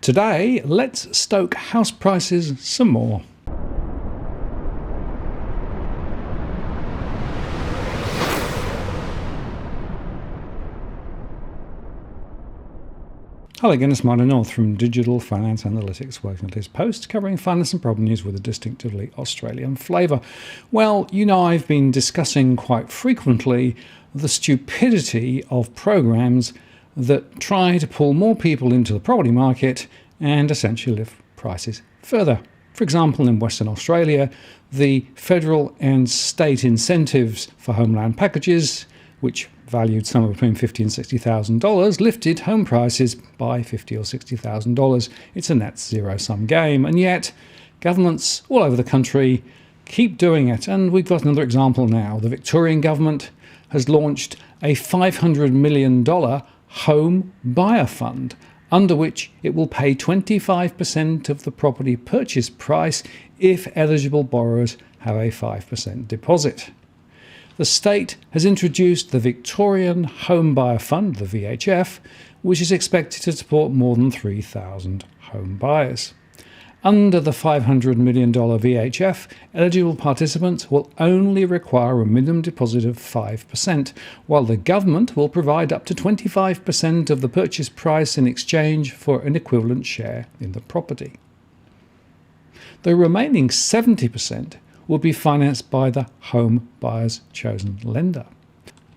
Today, let's stoke house prices some more. Hello again, it's Martin North from Digital Finance Analytics, working at this post covering finance and problem news with a distinctively Australian flavour. Well, you know, I've been discussing quite frequently the stupidity of programs that try to pull more people into the property market and essentially lift prices further. For example, in Western Australia, the federal and state incentives for homeland packages, which valued somewhere between $50,000 and $60,000, lifted home prices by $50,000 or $60,000. It's a net zero-sum game, and yet governments all over the country keep doing it. And we've got another example now. The Victorian Government has launched a $500 million Homebuyer Fund, under which it will pay 25% of the property purchase price if eligible borrowers have a 5% deposit. The state has introduced the Victorian Homebuyers Fund, the VHF, which is expected to support more than 3,000 home buyers. Under the $500 million VHF, eligible participants will only require a minimum deposit of 5%, while the government will provide up to 25% of the purchase price in exchange for an equivalent share in the property. The remaining 70% will be financed by the home buyer's chosen lender.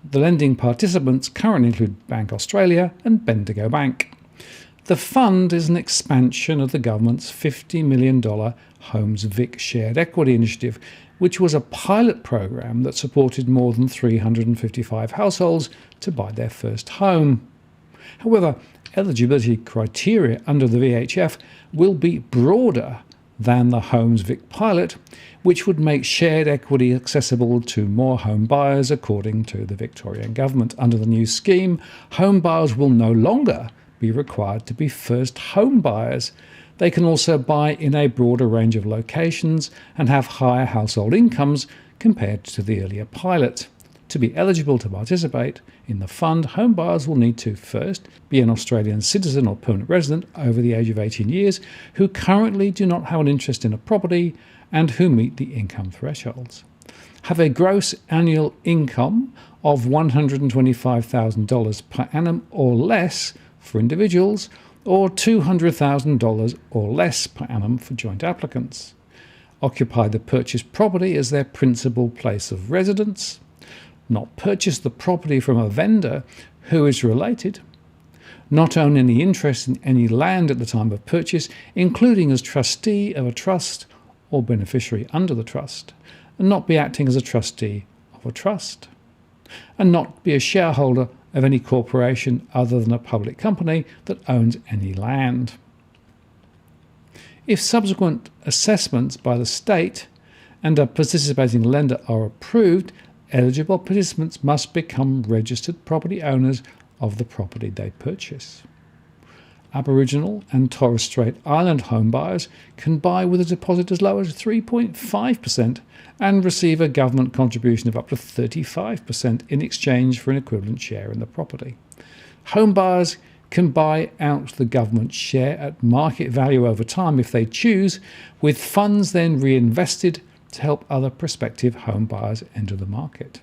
The lending participants currently include Bank Australia and Bendigo Bank. The fund is an expansion of the government's $50 million Homes Vic Shared Equity Initiative, which was a pilot program that supported more than 355 households to buy their first home. However, eligibility criteria under the VHF will be broader than the Homes Vic pilot, which would make shared equity accessible to more home buyers, according to the Victorian Government. Under the new scheme, home buyers will no longer be required to be first home buyers. They can also buy in a broader range of locations and have higher household incomes compared to the earlier pilot. To be eligible to participate in the fund, home buyers will need to first be an Australian citizen or permanent resident over the age of 18 years who currently do not have an interest in a property and who meet the income thresholds. Have a gross annual income of $125,000 per annum or less for individuals, or $200,000 or less per annum for joint applicants. Occupy the purchased property as their principal place of residence. Not purchase the property from a vendor who is related. Not own any interest in any land at the time of purchase, including as trustee of a trust or beneficiary under the trust. And not be acting as a trustee of a trust. And not be a shareholder of any corporation other than a public company that owns any land. If subsequent assessments by the state and a participating lender are approved, eligible participants must become registered property owners of the property they purchase. Aboriginal and Torres Strait Island home buyers can buy with a deposit as low as 3.5% and receive a government contribution of up to 35% in exchange for an equivalent share in the property. Home buyers can buy out the government share at market value over time if they choose, with funds then reinvested to help other prospective home buyers enter the market.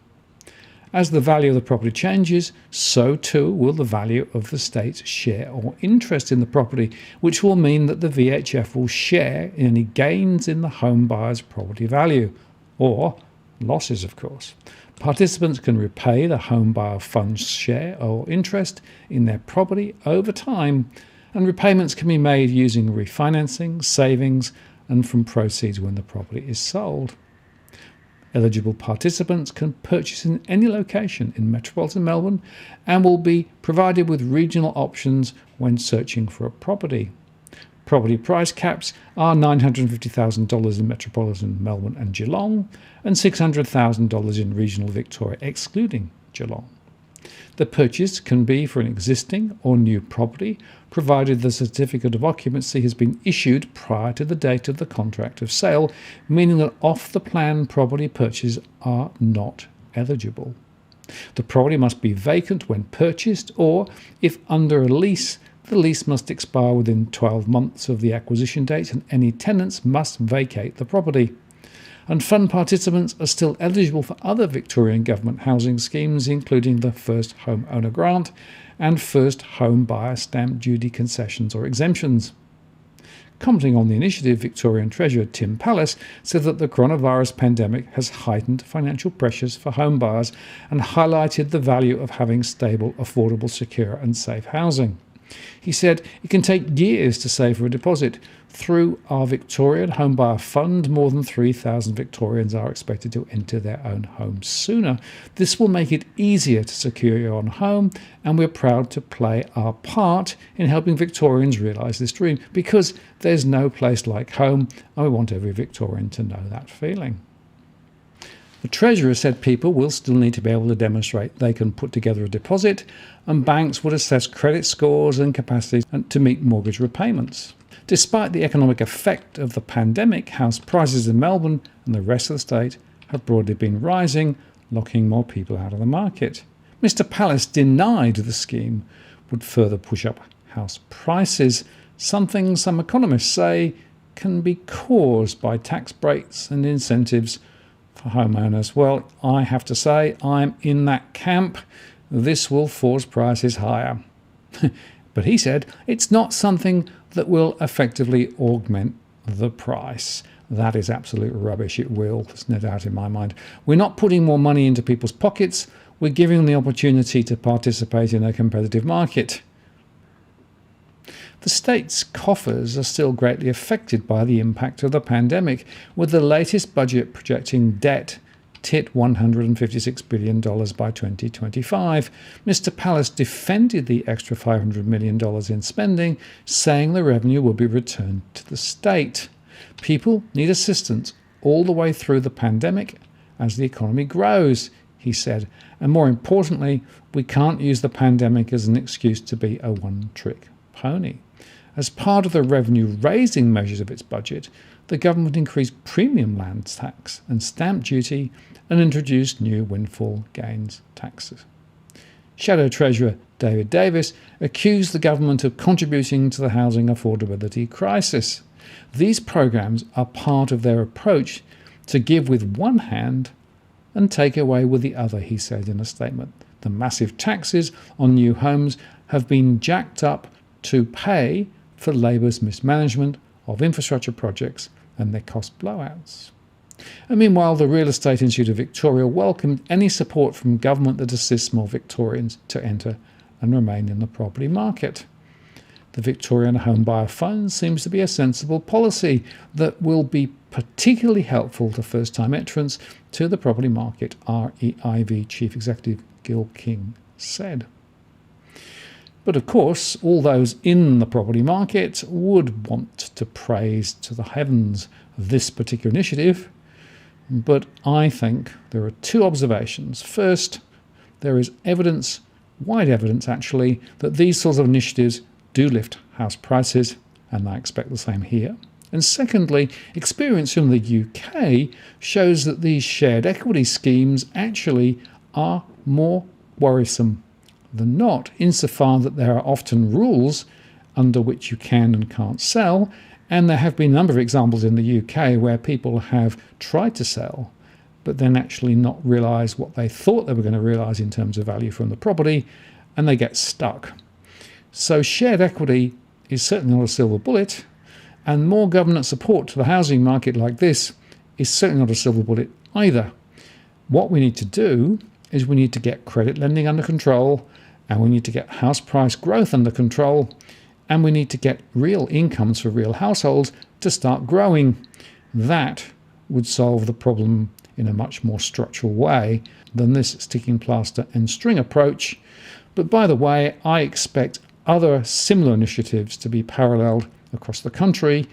As the value of the property changes, so too will the value of the state's share or interest in the property, which will mean that the VHF will share in any gains in the home buyer's property value, or losses, of course. Participants can repay the Homebuyer Fund's share or interest in their property over time, and repayments can be made using refinancing, savings, and from proceeds when the property is sold. Eligible participants can purchase in any location in metropolitan Melbourne and will be provided with regional options when searching for a property. Property price caps are $950,000 in metropolitan Melbourne and Geelong, and $600,000 in regional Victoria, excluding Geelong. The purchase can be for an existing or new property, provided the certificate of occupancy has been issued prior to the date of the contract of sale, meaning that off-the-plan property purchases are not eligible. The property must be vacant when purchased, or, if under a lease, The lease must expire within 12 months of the acquisition date, and any tenants must vacate the property. And fund participants are still eligible for other Victorian Government housing schemes, including the First Home Owner Grant and First Home Buyer Stamp Duty concessions or exemptions. Commenting on the initiative, Victorian Treasurer Tim Pallas said that the coronavirus pandemic has heightened financial pressures for home buyers and highlighted the value of having stable, affordable, secure and safe housing. He said it can take years to save for a deposit. Through our Victorian Homebuyers Fund, more than 3,000 Victorians are expected to enter their own homes sooner. This will make it easier to secure your own home, and we're proud to play our part in helping Victorians realise this dream, because there's no place like home, and we want every Victorian to know that feeling. The Treasurer said people will still need to be able to demonstrate they can put together a deposit, and banks would assess credit scores and capacities to meet mortgage repayments. Despite the economic effect of the pandemic, house prices in Melbourne and the rest of the state have broadly been rising, locking more people out of the market. Mr Pallas denied the scheme would further push up house prices, something some economists say can be caused by tax breaks and incentives for homeowners. Well, I have to say I'm in that camp. This will force prices higher. But he said it's not something that will effectively augment the price. That is absolute rubbish. It will. There's no doubt in my mind. We're not putting more money into people's pockets. We're giving them the opportunity to participate in a competitive market. The state's coffers are still greatly affected by the impact of the pandemic, with the latest budget projecting debt hit $156 billion by 2025. Mr Pallas defended the extra $500 million in spending, saying the revenue will be returned to the state. People need assistance all the way through the pandemic as the economy grows, he said. And more importantly, we can't use the pandemic as an excuse to be a one-trick pony. As part of the revenue-raising measures of its budget, the government increased premium land tax and stamp duty and introduced new windfall gains taxes. Shadow Treasurer David Davis accused the government of contributing to the housing affordability crisis. These programs are part of their approach to give with one hand and take away with the other, he said in a statement. The massive taxes on new homes have been jacked up to pay for Labor's mismanagement of infrastructure projects and their cost blowouts. And meanwhile, the Real Estate Institute of Victoria welcomed any support from government that assists more Victorians to enter and remain in the property market. The Victorian Homebuyers Fund seems to be a sensible policy that will be particularly helpful to first-time entrants to the property market, REIV Chief Executive Gil King said. But of course, all those in the property market would want to praise to the heavens this particular initiative. But I think there are two observations. First, there is evidence, wide evidence actually, that these sorts of initiatives do lift house prices, and I expect the same here. And secondly, experience from the UK shows that these shared equity schemes actually are more worrisome than not, insofar that there are often rules under which you can and can't sell, and there have been a number of examples in the UK where people have tried to sell, but then actually not realise what they thought they were going to realise in terms of value from the property, and they get stuck. So shared equity is certainly not a silver bullet, and more government support to the housing market like this is certainly not a silver bullet either. What we need to do is we need to get credit lending under control, and we need to get house price growth under control, and we need to get real incomes for real households to start growing. That would solve the problem in a much more structural way than this sticking plaster and string approach. But by the way, I expect other similar initiatives to be paralleled across the country,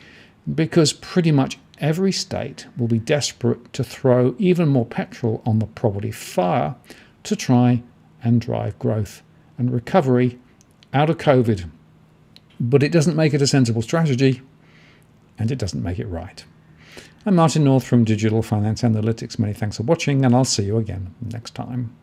because pretty much every state will be desperate to throw even more petrol on the property fire to try and drive growth and recovery out of COVID. But it doesn't make it a sensible strategy, and it doesn't make it right. I'm Martin North from Digital Finance Analytics. Many thanks for watching, and I'll see you again next time.